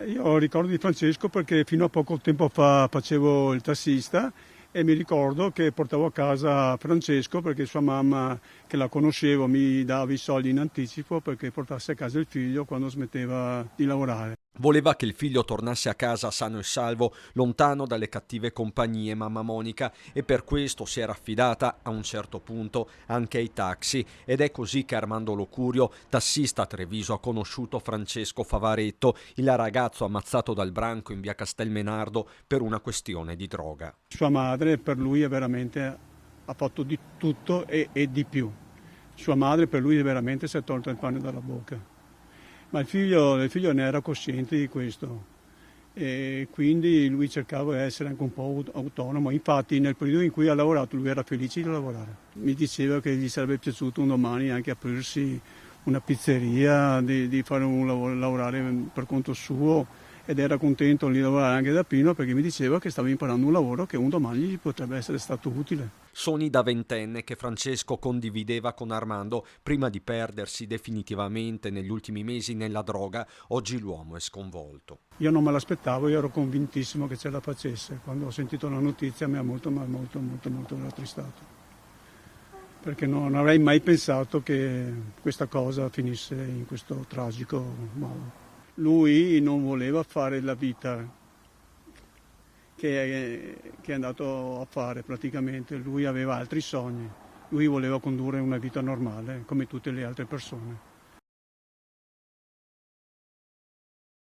Io ricordo di Francesco perché fino a poco tempo fa facevo il tassista e mi ricordo che portavo a casa Francesco perché sua mamma, che la conoscevo, mi dava i soldi in anticipo perché portasse a casa il figlio quando smetteva di lavorare. Voleva che il figlio tornasse a casa sano e salvo, lontano dalle cattive compagnie mamma Monica, e per questo si era affidata a un certo punto anche ai taxi, ed è così che Armando Locurio, tassista a Treviso, ha conosciuto Francesco Favaretto, il ragazzo ammazzato dal branco in via Castelmenardo per una questione di droga. Sua madre per lui è veramente, ha fatto di tutto e di più. Sua madre per lui veramente si è tolta il pane dalla bocca. Ma il figlio ne era cosciente di questo e quindi lui cercava di essere anche un po' autonomo. Infatti nel periodo in cui ha lavorato lui era felice di lavorare. Mi diceva che gli sarebbe piaciuto un domani anche aprirsi una pizzeria, di fare un lavoro, lavorare per conto suo ed era contento di lavorare anche da Pino perché mi diceva che stava imparando un lavoro che un domani gli potrebbe essere stato utile. Sogni da ventenne che Francesco condivideva con Armando prima di perdersi definitivamente negli ultimi mesi nella droga. Oggi l'uomo è sconvolto. Io non me l'aspettavo, io ero convintissimo che ce la facesse. Quando ho sentito la notizia mi ha molto, ma molto, molto, molto rattristato. Perché non avrei mai pensato che questa cosa finisse in questo tragico modo. Lui non voleva fare la vita che è andato a fare praticamente, lui aveva altri sogni, lui voleva condurre una vita normale come tutte le altre persone.